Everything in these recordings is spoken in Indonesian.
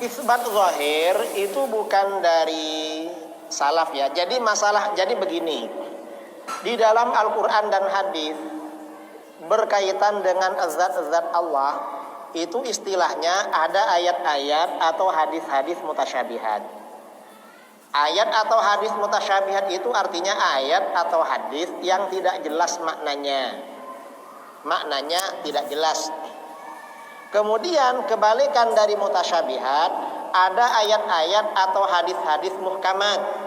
Isbat zahir itu bukan dari salaf ya. Jadi begini. Di dalam Al-Qur'an dan hadis berkaitan dengan zat-zat Allah, itu istilahnya ada ayat-ayat atau hadis-hadis mutasyabihat. Ayat atau hadis mutasyabihat itu artinya ayat atau hadis yang tidak jelas maknanya. Maknanya tidak jelas. Kemudian kebalikan dari mutasyabihat, ada ayat-ayat atau hadis-hadis muhkamat.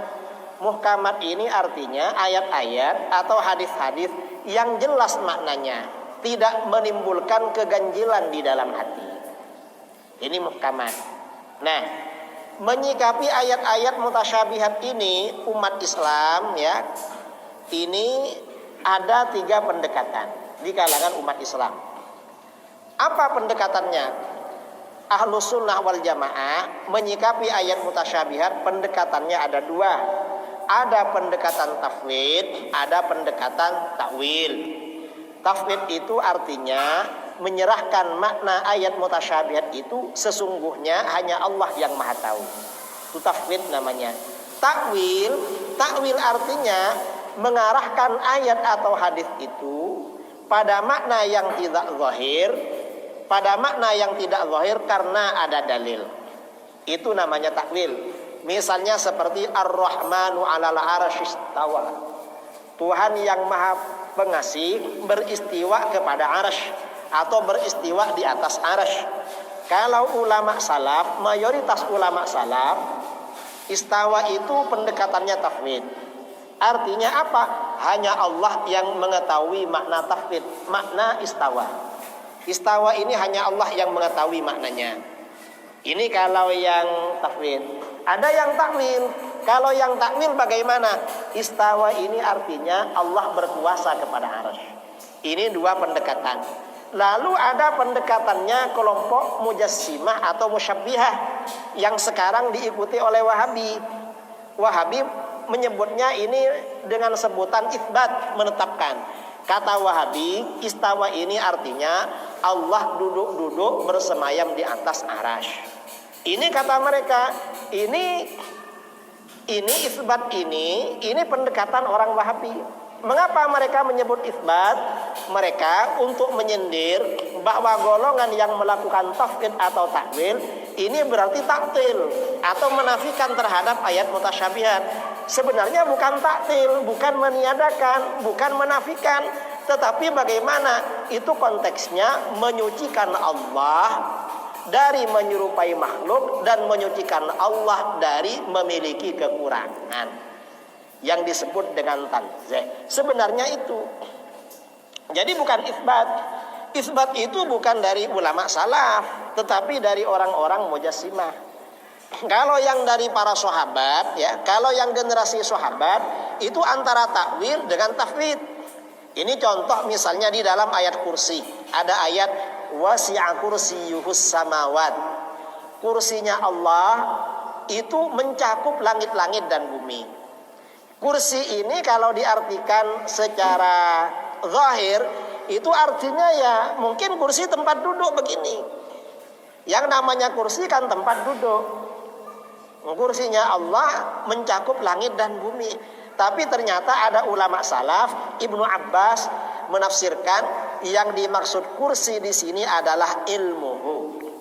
Muhkamat ini artinya ayat-ayat atau hadis-hadis yang jelas maknanya, tidak menimbulkan keganjilan di dalam hati. Ini muhkamat. Nah, menyikapi ayat-ayat mutasyabihat ini umat Islam ya, ini ada 3 pendekatan di kalangan umat Islam. Apa pendekatannya? Ahlus sunnah wal jamaah menyikapi ayat mutasyabihat pendekatannya ada 2. Ada pendekatan tafwid, ada pendekatan takwil. Tafwid itu artinya menyerahkan makna ayat mutasyabihat itu sesungguhnya hanya Allah yang Maha tahu. Itu tafwid namanya. Takwil artinya mengarahkan ayat atau hadis itu pada makna yang tidak zahir, pada makna yang tidak zahir karena ada dalil. Itu namanya takwil. Misalnya seperti Ar-Rahmanu 'alal 'arsy istawa. Tuhan yang Maha Pengasih beristiwa kepada arsy atau beristiwa di atas arsy. Kalau ulama salaf, mayoritas ulama salaf, istawa itu pendekatannya tafwid. Artinya apa? Hanya Allah yang mengetahui makna tafwid, makna istawa. Istawa ini hanya Allah yang mengetahui maknanya. Ini kalau yang tafwid. Ada yang takwil. Kalau yang takwil bagaimana? Istawa ini artinya Allah berkuasa kepada arsy. Ini 2 pendekatan. Lalu ada pendekatannya kelompok mujassimah atau musyabbihah yang sekarang diikuti oleh Wahabi. Wahabi menyebutnya ini dengan sebutan itsbat, menetapkan. Kata Wahabi, istawa ini artinya Allah duduk-duduk bersemayam di atas arsy. Ini kata mereka, ini isbat ini pendekatan orang Wahabi. Mengapa mereka menyebut isbat? Mereka untuk menyindir bahwa golongan yang melakukan tafwid atau takwil ini berarti taktil atau menafikan terhadap ayat mutasyabihat. Sebenarnya bukan taktil, bukan meniadakan, bukan menafikan, tetapi bagaimana itu konteksnya menyucikan Allah dari menyerupai makhluk dan menyucikan Allah dari memiliki kekurangan yang disebut dengan tanzih. Sebenarnya itu. Jadi bukan isbat. Isbat itu bukan dari ulama salaf, tetapi dari orang-orang mujassimah. Kalau yang dari para sahabat ya, kalau yang generasi sahabat itu antara takwil dengan tafwid. Ini contoh misalnya di dalam ayat kursi. Ada ayat wasi'a kursiyyuhus samawat. Kursinya Allah itu mencakup langit-langit dan bumi. Kursi ini kalau diartikan secara zahir itu artinya ya mungkin kursi tempat duduk begini. Yang namanya kursi kan tempat duduk. Kursinya Allah mencakup langit dan bumi. Tapi ternyata ada ulama salaf, Ibnu Abbas menafsirkan yang dimaksud kursi di sini adalah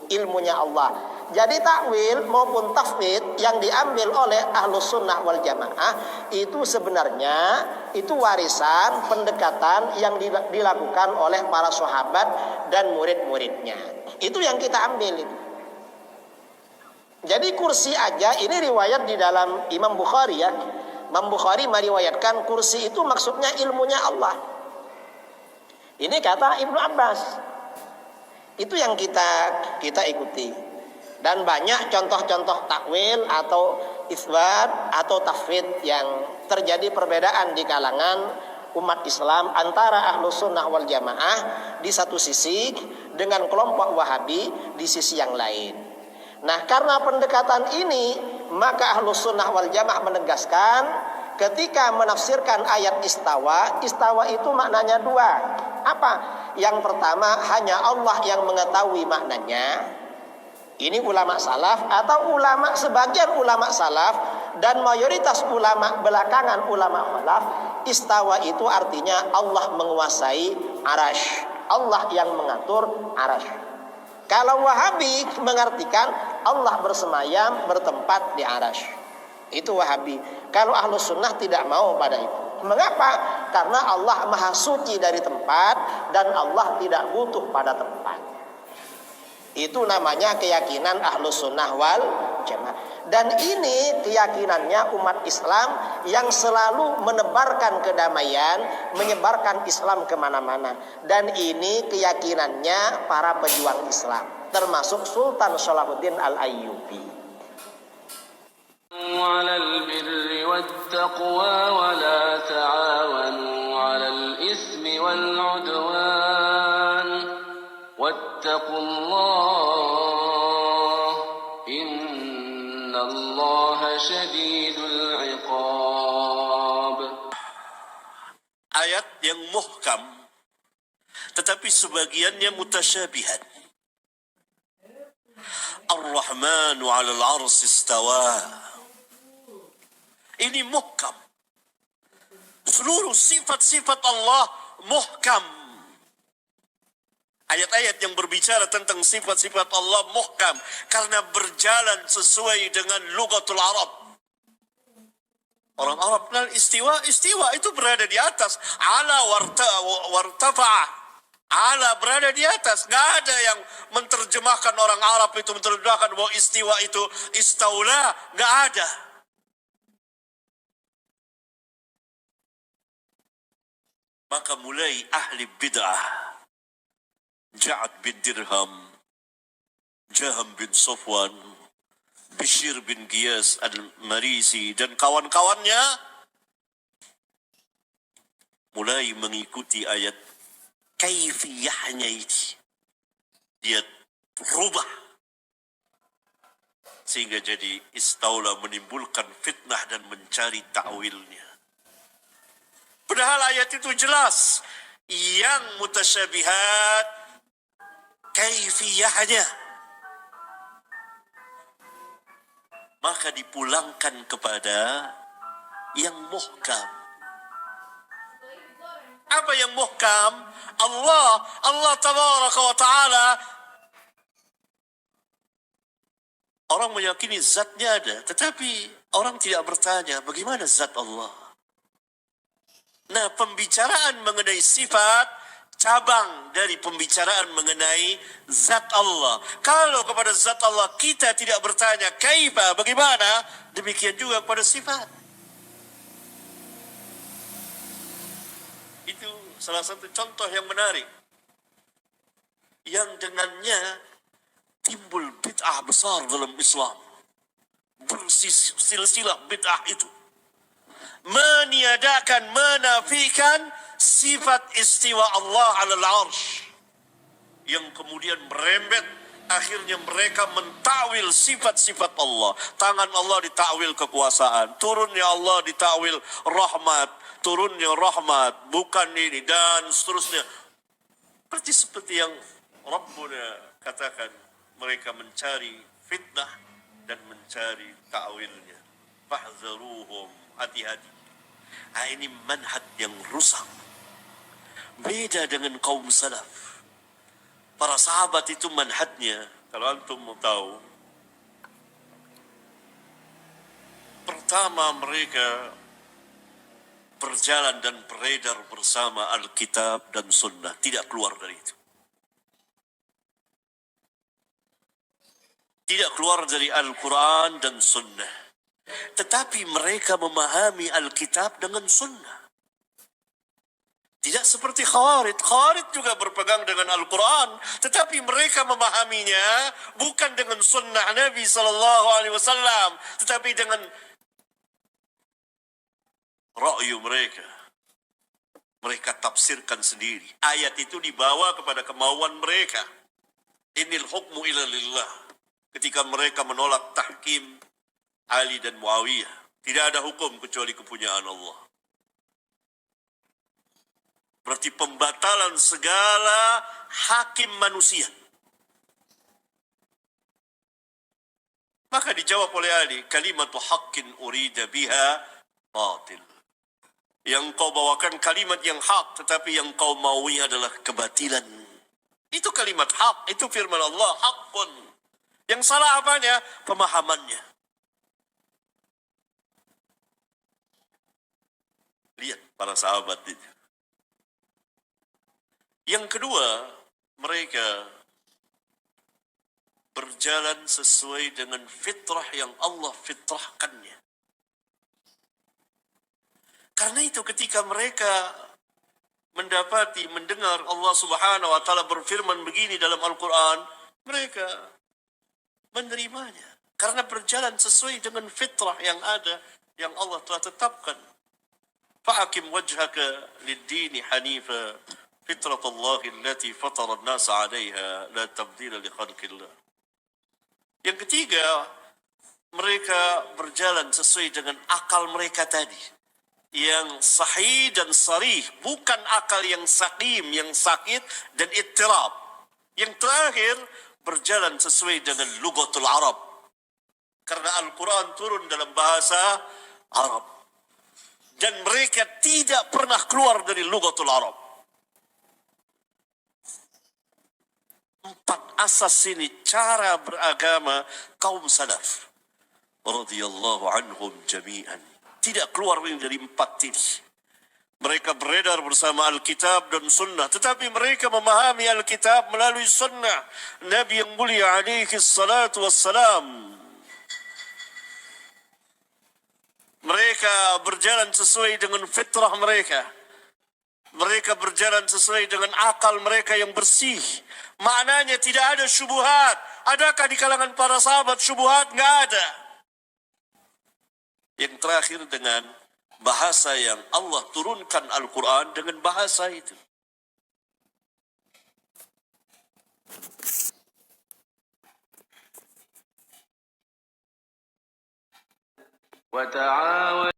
ilmunya Allah. Jadi takwil maupun tafwid yang diambil oleh Ahlus Sunnah wal Jamaah itu sebenarnya itu warisan pendekatan yang dilakukan oleh para sahabat dan murid-muridnya. Itu yang kita ambil itu. Jadi kursi aja ini riwayat di dalam Imam Bukhari ya. Imam Bukhari meriwayatkan kursi itu maksudnya ilmunya Allah. Ini kata Ibnu Abbas. Itu yang kita ikuti. Dan banyak contoh-contoh takwil atau isbat atau tafwid yang terjadi perbedaan di kalangan umat Islam antara Ahlus Sunnah wal Jamaah di satu sisi dengan kelompok Wahabi di sisi yang lain. Nah, karena pendekatan ini, maka Ahlus Sunnah wal Jamaah menegaskan ketika menafsirkan ayat istawa itu maknanya 2. Apa? Yang pertama, hanya Allah yang mengetahui maknanya. Ini ulama salaf atau sebagian ulama salaf dan mayoritas ulama belakangan ulama khalaf, istawa itu artinya Allah menguasai arash. Allah yang mengatur arash. Kalau Wahabi mengartikan Allah bersemayam bertempat di arash. Itu Wahabi. Kalau Ahlus Sunnah tidak mau pada itu. Mengapa? Karena Allah maha suci dari tempat dan Allah tidak butuh pada tempat. Itu namanya keyakinan Ahlus Sunnah wal Jamaah. Dan ini keyakinannya umat Islam yang selalu menebarkan kedamaian, menyebarkan Islam kemana-mana. Dan ini keyakinannya para pejuang Islam, termasuk Sultan Salahuddin Al-Ayyubi. Wa'alal birri wattaqwa wa la ta'awanu 'alal ismi wal 'udwan. Wattaqullah innallaha syadidul 'iqab. Ayat yang muhkam tetapi sebagiannya mutasyabihat. Ar-Rahmanu 'alal 'arsy istawa. Ini muhkam. Seluruh sifat-sifat Allah muhkam. Ayat-ayat yang berbicara tentang sifat-sifat Allah muhkam karena berjalan sesuai dengan lugatul Arab. Orang Arab kenal istiwa itu berada di atas. Ala wartafa. Ala berada di atas. Nggak ada yang menerjemahkan orang Arab itu menerjemahkan bahwa istiwa itu istaula. Nggak ada. Maka mulai ahli bid'ah, Ja'ad bin Dirham, Jaham bin Safwan, Bishr bin Giyas al-Marisi dan kawan-kawannya mulai mengikuti ayat kaifiyahnya ini. Dia rubah sehingga jadi istaula, menimbulkan fitnah dan mencari ta'wilnya. Padahal ayat itu jelas. Yang mutasyabihat kaifiyahnya. Maka dipulangkan kepada yang muhkam. Apa yang muhkam? Allah tabaraka wa ta'ala. Orang meyakini zatnya ada. Tetapi orang tidak bertanya bagaimana zat Allah. Nah, pembicaraan mengenai sifat cabang dari pembicaraan mengenai zat Allah. Kalau kepada zat Allah kita tidak bertanya kaifa, bagaimana, demikian juga kepada sifat. Itu salah satu contoh yang menarik yang dengannya timbul bid'ah besar dalam Islam. Bersilsilah bid'ah itu meniadakan, menafikan sifat istiwa Allah 'alal 'arsy, yang kemudian merembet akhirnya mereka mentakwil sifat-sifat Allah. Tangan Allah ditakwil kekuasaan, turunnya Allah ditakwil rahmat, turunnya rahmat bukan ini dan seterusnya. Seperti yang Rabbuna katakan, mereka mencari fitnah dan mencari ta'wilnya. Fahzaruhum, hati-hati. Nah, ini manhaj yang rusak. Beda dengan kaum salaf. Para sahabat itu manhajnya, kalau antum mau tahu, pertama mereka berjalan dan beredar bersama Alkitab dan Sunnah, tidak keluar dari itu. Tidak keluar dari Al-Quran dan Sunnah. Tetapi mereka memahami Alkitab dengan Sunnah. Tidak seperti Khawarij. Khawarij juga berpegang dengan Al-Quran, tetapi mereka memahaminya bukan dengan Sunnah Nabi SAW, tetapi dengan ra'yu mereka. Mereka tafsirkan sendiri. Ayat itu dibawa kepada kemauan mereka. Inil hukmu illa lillah. Ketika mereka menolak tahkim Ali dan Muawiyah, tidak ada hukum kecuali kepunyaan Allah. Berarti pembatalan segala hakim manusia. Maka dijawab oleh Ali, kalimatu haqqin urida biha batil. Yang kau bawakan kalimat yang hak, tetapi yang kau maui adalah kebatilan. Itu kalimat hak, itu firman Allah, haqqun. Yang salah apanya? Pemahamannya. Lihat para sahabat itu. Yang kedua, mereka berjalan sesuai dengan fitrah yang Allah fitrahkannya. Karena itu ketika mereka mendengar Allah Subhanahu wa taala berfirman begini dalam Al-Qur'an, mereka menerimanya karena berjalan sesuai dengan fitrah yang ada yang Allah telah tetapkan. Fa'akim wajhaka lid-dini hanifa fitratallahi allati fatara an-nasa 'alayha la tabdila li khalqillah. Yang ketiga, mereka berjalan sesuai dengan akal mereka tadi. Yang sahih dan sarih, bukan akal yang sakim, yang sakit dan ittirab. Yang terakhir, berjalan sesuai dengan lugatul Arab. Karena Al-Quran turun dalam bahasa Arab. Dan mereka tidak pernah keluar dari lugatul Arab. 4 asas ini cara beragama kaum salaf radhiyallahu anhum jami'an. Tidak keluar dari 4 ini. Mereka beredar bersama Alkitab dan Sunnah, tetapi mereka memahami Alkitab melalui Sunnah Nabi yang mulia alaihi salatu wassalam. Mereka berjalan sesuai dengan fitrah mereka. Mereka berjalan sesuai dengan akal mereka yang bersih. Maknanya tidak ada syubhat. Adakah di kalangan para sahabat syubhat? Nggak ada. Yang terakhir dengan bahasa yang Allah turunkan Al-Quran dengan bahasa itu. وتعاون